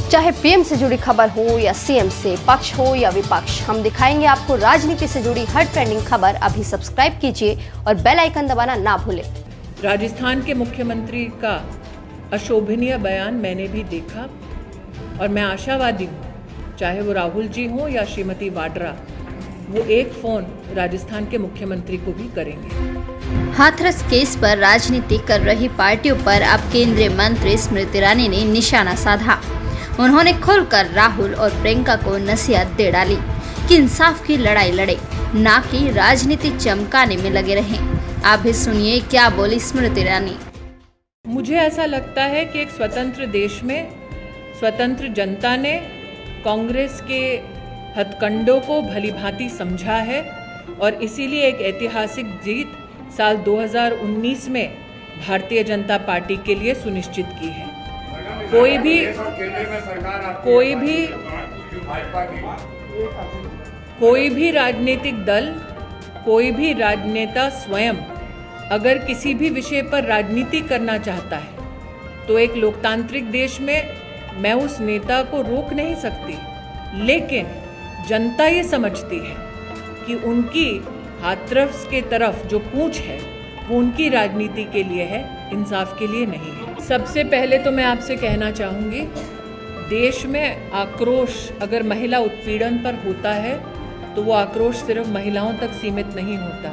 चाहे पीएम से जुड़ी खबर हो या सीएम से, पक्ष हो या विपक्ष, हम दिखाएंगे आपको राजनीति से जुड़ी हर ट्रेंडिंग खबर। अभी सब्सक्राइब कीजिए और बेल आइकन दबाना ना भूलें। राजस्थान के मुख्यमंत्री का अशोभनीय बयान मैंने भी देखा और मैं आशावादी हूँ, चाहे वो राहुल जी हो या श्रीमती वाड्रा, वो एक फ़ोन राजस्थान के मुख्यमंत्री को भी करेंगे। हाथरस केस पर राजनीति कर रही पार्टियों पर अब केंद्रीय मंत्री स्मृति ईरानी ने निशाना साधा। उन्होंने खुलकर राहुल और प्रियंका को नसीहत दे डाली कि इंसाफ की लड़ाई लड़े, ना कि राजनीति चमकाने में लगे रहें। आप भी सुनिए क्या बोली स्मृति ईरानी। मुझे ऐसा लगता है कि एक स्वतंत्र देश में स्वतंत्र जनता ने कांग्रेस के हथकंडों को भलीभांति समझा है और इसीलिए एक ऐतिहासिक जीत साल 2019 में भारतीय जनता पार्टी के लिए सुनिश्चित की है। कोई भी राजनीतिक दल, कोई भी राजनेता स्वयं अगर किसी भी विषय पर राजनीति करना चाहता है तो एक लोकतांत्रिक देश में मैं उस नेता को रोक नहीं सकती, लेकिन जनता ये समझती है कि उनकी हाथरस के तरफ जो पूंछ है वो उनकी राजनीति के लिए है, इंसाफ के लिए नहीं है। सबसे पहले तो मैं आपसे कहना चाहूँगी, देश में आक्रोश अगर महिला उत्पीड़न पर होता है तो वो आक्रोश सिर्फ महिलाओं तक सीमित नहीं होता।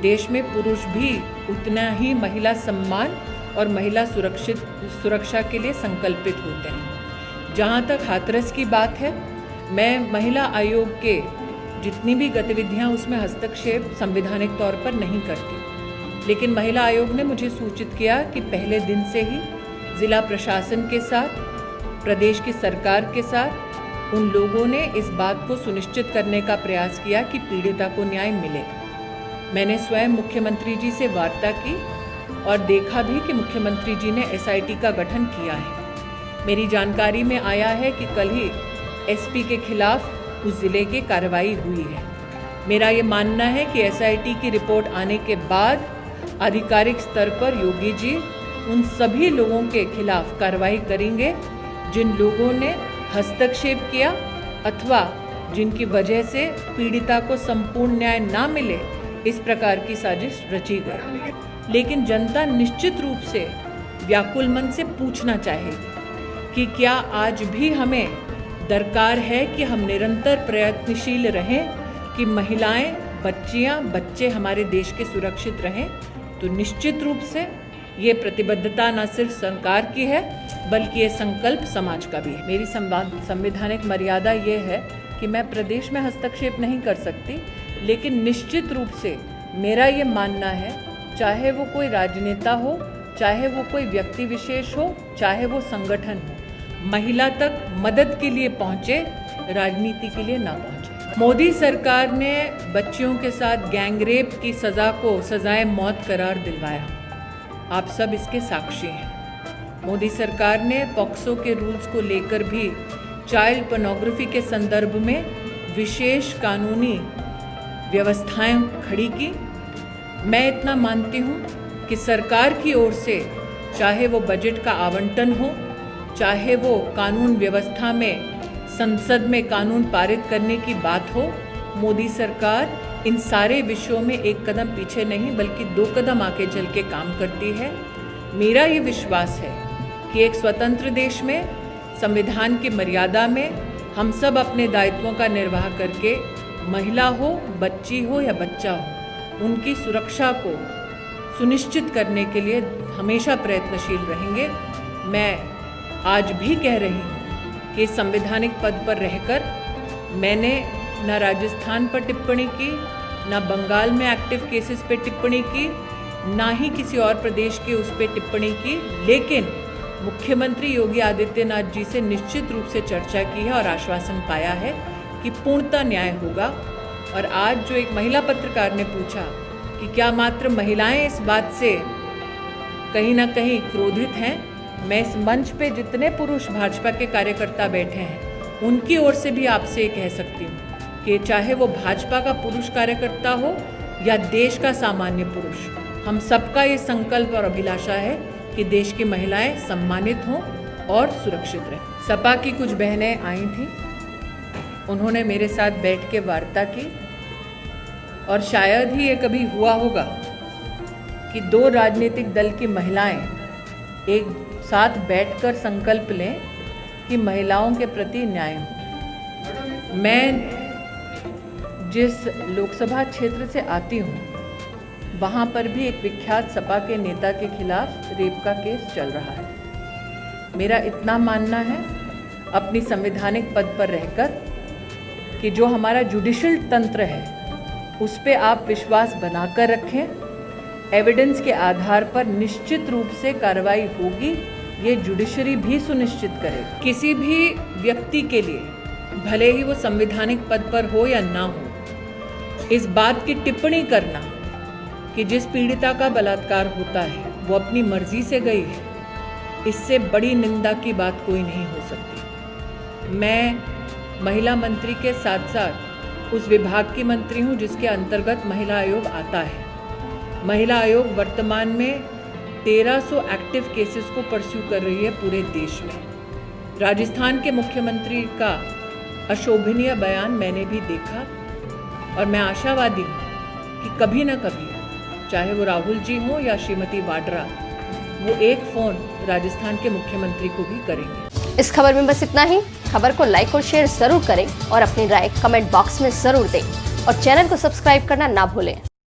देश में पुरुष भी उतना ही महिला सम्मान और महिला सुरक्षा के लिए संकल्पित होते हैं। जहाँ तक हाथरस की बात है, मैं महिला आयोग के जितनी भी गतिविधियाँ उसमें हस्तक्षेप संवैधानिक तौर पर नहीं करती, लेकिन महिला आयोग ने मुझे सूचित किया कि पहले दिन से ही जिला प्रशासन के साथ, प्रदेश की सरकार के साथ उन लोगों ने इस बात को सुनिश्चित करने का प्रयास किया कि पीड़िता को न्याय मिले। मैंने स्वयं मुख्यमंत्री जी से वार्ता की और देखा भी कि मुख्यमंत्री जी ने एसआईटी का गठन किया है। मेरी जानकारी में आया है कि कल ही एसपी के खिलाफ उस जिले की कार्रवाई हुई है। मेरा ये मानना है कि एसआईटी की रिपोर्ट आने के बाद आधिकारिक स्तर पर योगी जी उन सभी लोगों के खिलाफ कार्रवाई करेंगे जिन लोगों ने हस्तक्षेप किया अथवा जिनकी वजह से पीड़िता को संपूर्ण न्याय ना मिले, इस प्रकार की साजिश रची गई। लेकिन जनता निश्चित रूप से व्याकुल मन से पूछना चाहेगी कि क्या आज भी हमें दरकार है कि हम निरंतर प्रयत्नशील रहें कि महिलाएं, बच्चियां, बच्चे हमारे देश के सुरक्षित रहें। तो निश्चित रूप से ये प्रतिबद्धता न सिर्फ सरकार की है बल्कि ये संकल्प समाज का भी है। मेरी संवैधानिक मर्यादा ये है कि मैं प्रदेश में हस्तक्षेप नहीं कर सकती, लेकिन निश्चित रूप से मेरा ये मानना है, चाहे वो कोई राजनेता हो, चाहे वो कोई व्यक्ति विशेष हो, चाहे वो संगठन हो, महिला तक मदद के लिए पहुँचे, राजनीति के लिए ना पहुँचे। मोदी सरकार ने बच्चियों के साथ गैंगरेप की सज़ा को सजाए मौत करार दिलवाया। आप सब इसके साक्षी हैं। मोदी सरकार ने पॉक्सो के रूल्स को लेकर भी चाइल्ड पोर्नोग्राफी के संदर्भ में विशेष कानूनी व्यवस्थाएं खड़ी की। मैं इतना मानती हूँ कि सरकार की ओर से चाहे वो बजट का आवंटन हो, चाहे वो कानून व्यवस्था में संसद में कानून पारित करने की बात हो, मोदी सरकार इन सारे विषयों में एक कदम पीछे नहीं बल्कि 2 कदम आगे चल के काम करती है। मेरा ये विश्वास है कि एक स्वतंत्र देश में संविधान की मर्यादा में हम सब अपने दायित्वों का निर्वाह करके, महिला हो, बच्ची हो या बच्चा हो, उनकी सुरक्षा को सुनिश्चित करने के लिए हमेशा प्रयत्नशील रहेंगे। मैं आज भी कह रही हूँ कि संवैधानिक पद पर रहकर मैंने न राजस्थान पर टिप्पणी की, न बंगाल में एक्टिव केसेस पे टिप्पणी की, ना ही किसी और प्रदेश के उस पे टिप्पणी की, लेकिन मुख्यमंत्री योगी आदित्यनाथ जी से निश्चित रूप से चर्चा की है और आश्वासन पाया है कि पूर्णतः न्याय होगा। और आज जो एक महिला पत्रकार ने पूछा कि क्या मात्र महिलाएं इस बात से कहीं ना कहीं क्रोधित हैं, मैं इस मंच पे जितने पुरुष भाजपा के कार्यकर्ता बैठे हैं उनकी ओर से भी आपसे ये कह सकती हूँ कि चाहे वो भाजपा का पुरुष कार्यकर्ता हो या देश का सामान्य पुरुष, हम सबका ये संकल्प और अभिलाषा है कि देश की महिलाएं सम्मानित हों और सुरक्षित रहें। सपा की कुछ बहनें आई थीं, उन्होंने मेरे साथ बैठ के वार्ता की और शायद ही ये कभी हुआ होगा कि दो राजनीतिक दल की महिलाएं एक साथ बैठकर संकल्प लें कि महिलाओं के प्रति न्याय हो। मैं जिस लोकसभा क्षेत्र से आती हूँ वहाँ पर भी एक विख्यात सपा के नेता के खिलाफ रेप का केस चल रहा है। मेरा इतना मानना है अपनी संवैधानिक पद पर रहकर कि जो हमारा जुडिशल तंत्र है उस पे आप विश्वास बनाकर रखें। एविडेंस के आधार पर निश्चित रूप से कार्रवाई होगी, ये जुडिशरी भी सुनिश्चित करेगी। किसी भी व्यक्ति के लिए भले ही वो संवैधानिक पद पर हो या ना हो, इस बात की टिप्पणी करना कि जिस पीड़िता का बलात्कार होता है वो अपनी मर्जी से गई है, इससे बड़ी निंदा की बात कोई नहीं हो सकती। मैं महिला मंत्री के साथ साथ उस विभाग की मंत्री हूँ जिसके अंतर्गत महिला आयोग आता है। महिला आयोग वर्तमान में 1300 एक्टिव केसेस को परस्यू कर रही है पूरे देश में। राजस्थान के मुख्यमंत्री का अशोभनीय बयान मैंने भी देखा और मैं आशावादी हूँ कि कभी न कभी, चाहे वो राहुल जी हो या श्रीमती वाड्रा, वो एक फ़ोन राजस्थान के मुख्यमंत्री को भी करेंगे। इस खबर में बस इतना ही। खबर को लाइक और शेयर जरूर करें और अपनी राय कमेंट बॉक्स में जरूर दें और चैनल को सब्सक्राइब करना ना भूलें।